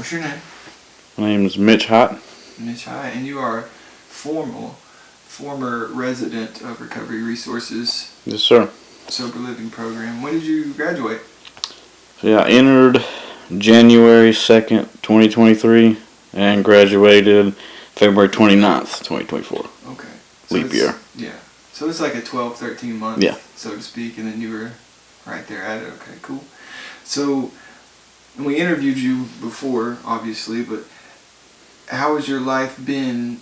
What's your name? My name is Mitch H. Mitch H. And you are former resident of Recovery Resources. Yes, sir. Sober Living Program. When did you graduate? So yeah, I entered January 2nd, 2023, and graduated February 29th, 2024. Okay. So Leap year. Yeah. So it's like a 12, 13 month, yeah, so to speak, and then you were right there at it. Okay, cool. So we interviewed you before, obviously, but how has your life been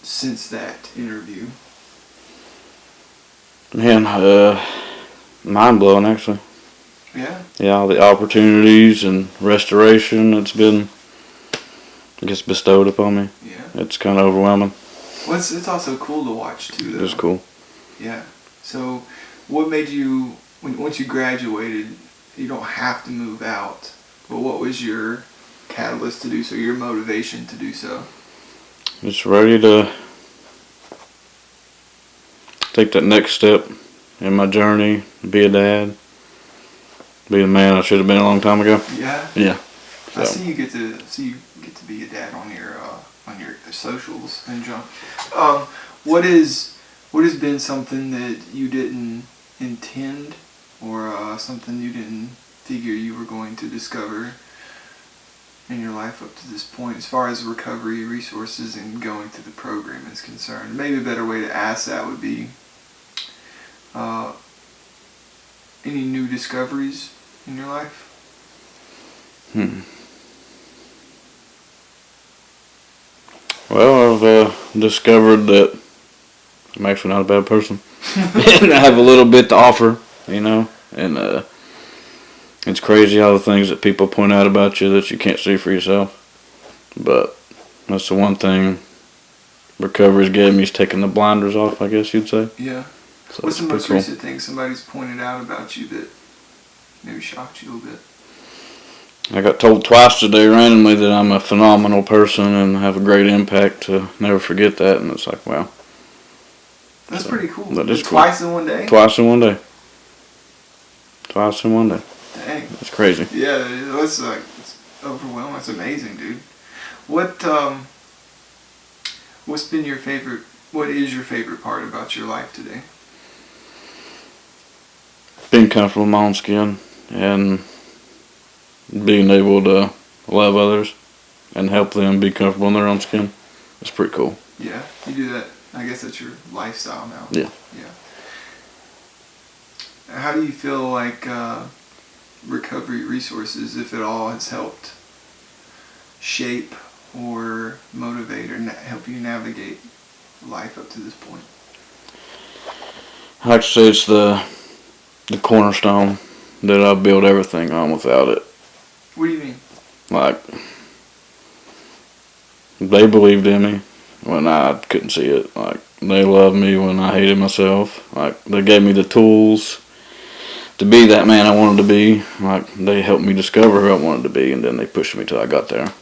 since that interview? Man, mind-blowing, actually. Yeah? Yeah, all the opportunities and restoration that's been, I guess, bestowed upon me. Yeah. It's kind of overwhelming. Well, it's also cool to watch, too, though. It's cool. Yeah. So what made you, once you graduated, you don't have to move out, but what was your catalyst to do so, your motivation to do so? Just ready to take that next step in my journey, be a dad, be the man I should have been a long time ago. Yeah. Yeah. I see you get to be a dad on your socials and junk. What has been something that you didn't intend, or something you didn't figure you were going to discover in your life up to this point, as far as recovery resources and going through the program is concerned? Maybe a better way to ask that would be, any new discoveries in your life? Well, I've discovered that I'm actually not a bad person. And I have a little bit to offer, and it's crazy how the things that people point out about you that you can't see for yourself. But that's the one thing recovery's gave me, is taking the blinders off, I guess you'd say. Yeah. So What's the most cool. recent thing somebody's pointed out about you that maybe shocked you a little bit? I got told twice today randomly that I'm a phenomenal person and have a great impact. To never forget that, and it's like, wow. That's pretty cool. That is cool. Twice in one day? Twice in one day. Twice in one day. Dang. That's crazy. Yeah, that's it's overwhelming. That's amazing, dude. What is your favorite part about your life today? Being comfortable in my own skin and being able to love others and help them be comfortable in their own skin. It's pretty cool. Yeah, you do that. I guess that's your lifestyle now. Yeah. Yeah. How do you feel like recovery resources, if at all, has helped shape or motivate or help you navigate life up to this point? I like to say it's the cornerstone that I build everything on. Without it, What do you mean? like, they believed in me when I couldn't see it. Like, they loved me when I hated myself. Like, they gave me the tools to be that man I wanted to be. Like, they helped me discover who I wanted to be, and then they pushed me till I got there.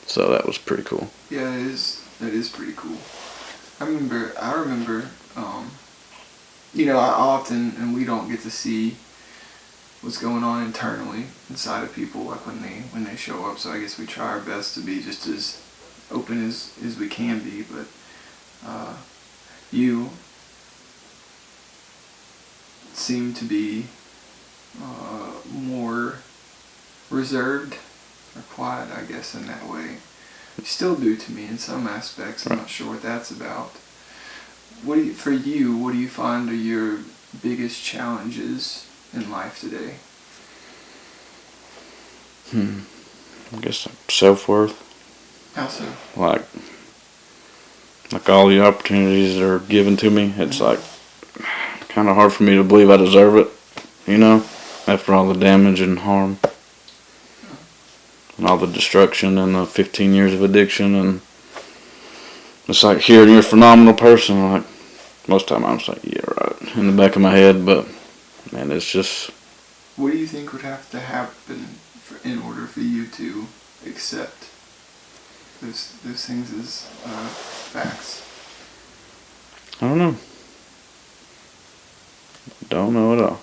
So that was pretty cool. Yeah, that is pretty cool. I remember, I often, and we don't get to see what's going on internally inside of people, like when they show up. So I guess we try our best to be just as open as we can be. But you seem to be more reserved or quiet, I guess, in that way. You still do to me in some aspects. I'm not sure what that's about. What do you find are your biggest challenges in life today? I guess self-worth. How so? Like all the opportunities that are given to me, it's like kind of hard for me to believe I deserve it, after all the damage and harm and all the destruction and the 15 years of addiction. And it's like, hearing you're a phenomenal person, like, most of the time I'm just like, yeah, right, in the back of my head. But man, it's just, what do you think would have to happen in order for you to accept those things as facts? I don't know at all.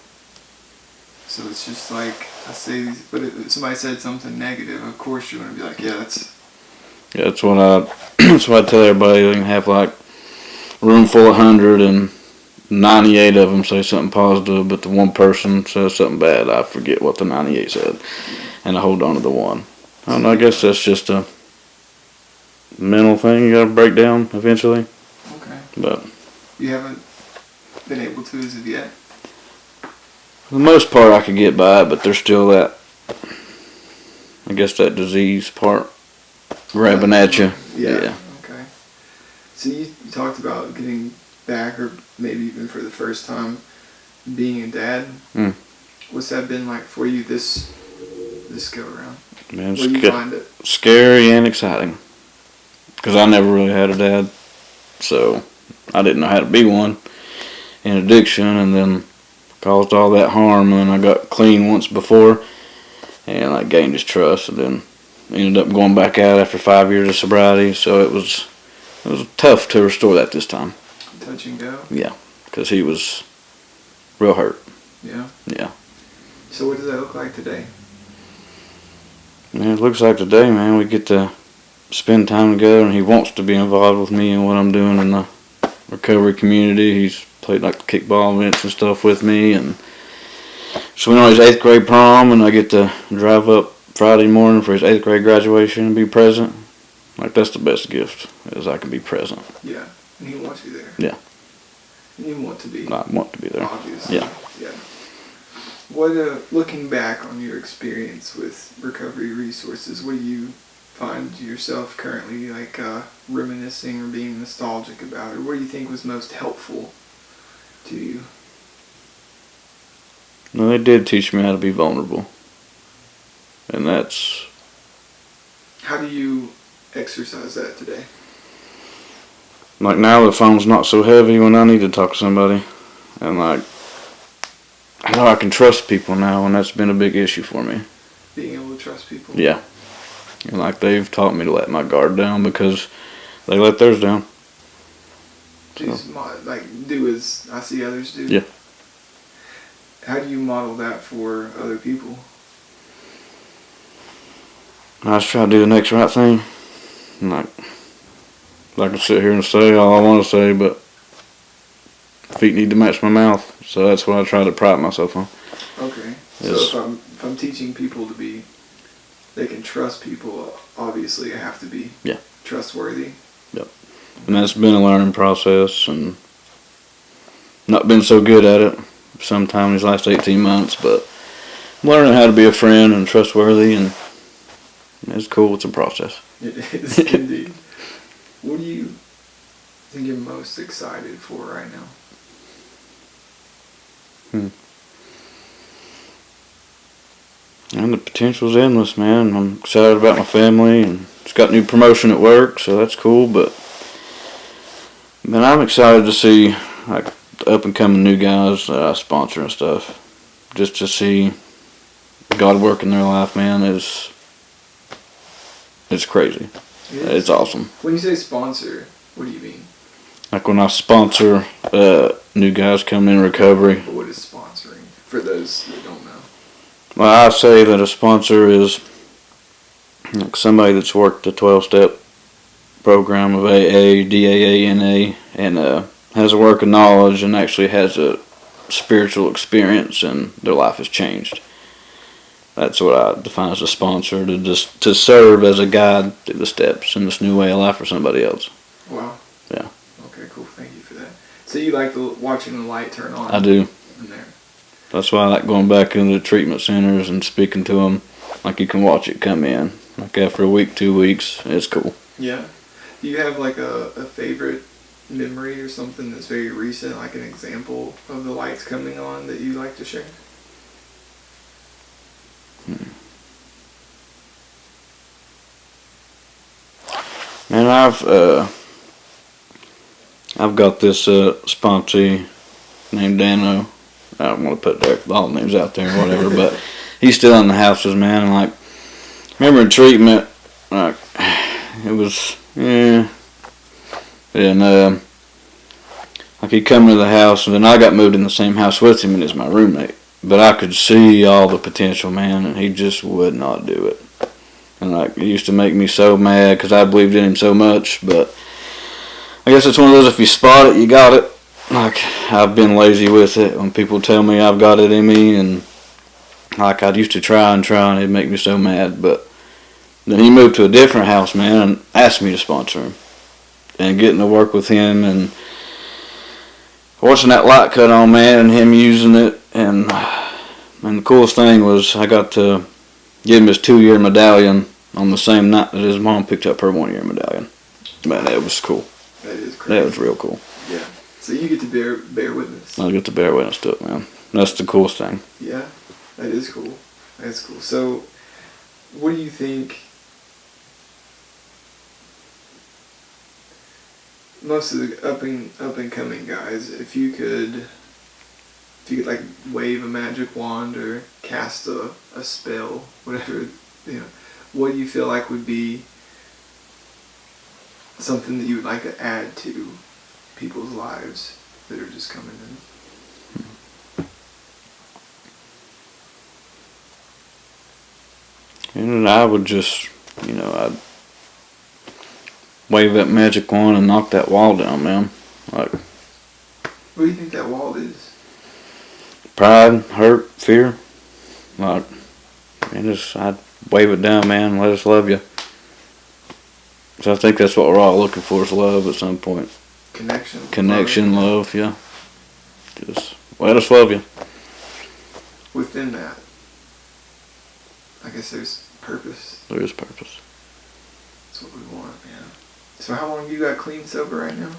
So it's just like I say, but if somebody said something negative, of course you're gonna be like, yeah, that's. Yeah, that's what I that's what I tell everybody. They can have like a room full of 100 and 98 of them say something positive, but the one person says something bad. I forget what the 98 said, and I hold on to the one. I don't know. I guess that's just a mental thing you gotta break down eventually. Okay. But You haven't been able to as of yet? for the most part, I could get by, but there's still that, I guess, that disease part grabbing at you. Yeah. Okay. So you talked about getting back, or maybe even for the first time, being a dad. Mm. What's that been like for you this go around? Man, Where do you find it? scary and exciting. Because I never really had a dad, so I didn't know how to be one in addiction, and then caused all that harm, and then I got clean once before, and I gained his trust, and then ended up going back out after 5 years of sobriety, so it was tough to restore that this time. Touch and go? Yeah, because he was real hurt. Yeah? Yeah. So what does that look like today? Man, it looks like today, man, we get to spend time together, and he wants to be involved with me and what I'm doing in the recovery community. He's played like the kickball events and stuff with me, and so we know his 8th grade prom, and I get to drive up Friday morning for his 8th grade graduation and be present. Like, that's the best gift, is I can be present. Yeah, and he wants you there. Yeah. And you want to be. I want to be there. Obviously. Yeah. Yeah. What, looking back on your experience with recovery resources, what do you find yourself currently like reminiscing or being nostalgic about, or what do you think was most helpful to you? No, they did teach me how to be vulnerable, and that's. How do you exercise that today? Like, now the phone's not so heavy when I need to talk to somebody, and like, I know I can trust people now, and that's been a big issue for me. Being able to trust people? Yeah. And like, they've taught me to let my guard down because they let theirs down. Just like do as I see others do? Yeah. How do you model that for other people? I just try to do the next right thing. And like, I can sit here and say all I want to say, but feet need to match my mouth. So that's what I try to pride myself on. Okay. Yes. So if I'm teaching people to be, they can trust people, obviously I have to be trustworthy. Yep. And that's been a learning process, and not been so good at it sometime these last 18 months, but learning how to be a friend and trustworthy, and it's cool. It's a process. It is indeed. What do you think you're most excited for right now? And the potential's endless, man. I'm excited about my family, and just got a new promotion at work, so that's cool. But man, I'm excited to see like the up and coming new guys that I sponsor and stuff. Just to see God work in their life, man, it's crazy. It's awesome. When you say sponsor, what do you mean? Like when I sponsor new guys coming in recovery. What is sponsoring for those that don't know? Well, I say that a sponsor is like somebody that's worked the 12-step program of AA, DAA, NA, and has a work of knowledge and actually has a spiritual experience and their life has changed. That's what I define as a sponsor, to serve as a guide through the steps in this new way of life for somebody else. Wow. Yeah. Okay, cool. Thank you for that. So you like watching the light turn on? I do. In there. That's why I like going back into the treatment centers and speaking to them. Like, you can watch it come in. Like after a week, 2 weeks, it's cool. Yeah. Do you have like a favorite memory or something that's very recent, like an example of the lights coming on that you like to share? Man, I've got this sponsee named Dano. I don't want to put all the names out there or whatever, but he's still in the houses, man. And like, remember in treatment, like it was and like he'd come to the house, and then I got moved in the same house with him, and he's my roommate. But I could see all the potential, man, and he just would not do it. And like, it used to make me so mad because I believed in him so much. But I guess it's one of those, if you spot it, you got it. Like, I've been lazy with it when people tell me I've got it in me, and like, I used to try and it'd make me so mad. But then he moved to a different house, man, and asked me to sponsor him. And getting to work with him and watching that light cut on, man, and him using it. And the coolest thing was I got to give him his 2-year medallion on the same night that his mom picked up her 1-year medallion. Man, that was cool. That is crazy. That was real cool. Yeah. So you get to bear witness. I get to bear witness to it, man. That's the coolest thing. Yeah, that is cool. That's cool. So, what do you think? Most of the up and coming guys, if you could like wave a magic wand or cast a spell, whatever, what do you feel like would be something that you would like to add to people's lives that are just coming in? And I would just, I'd wave that magic wand and knock that wall down, man. Like, what do you think that wall is? Pride, hurt, fear. Like, I'd wave it down, man. Let us love you. So I think that's what we're all looking for, is love at some point. Connection, love, yeah. Just let us love you. Within that, I guess there's purpose. There is purpose. That's what we want, man. So how long you got clean sober right now?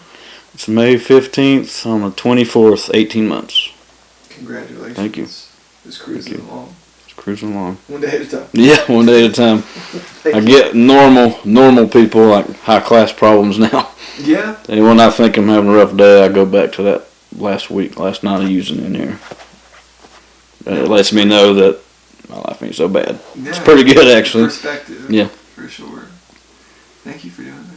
It's May 15th on the 24th, 18 months. Congratulations. Thank you. Just cruising along. Just cruising along. One day at a time. Yeah, one day at a time. I get normal people, like high-class problems now. Yeah. And when I think I'm having a rough day, I go back to that last night of using in here. And it lets me know that my life ain't so bad. Yeah, it's pretty good, actually. Perspective. Yeah. For sure. Thank you for doing that.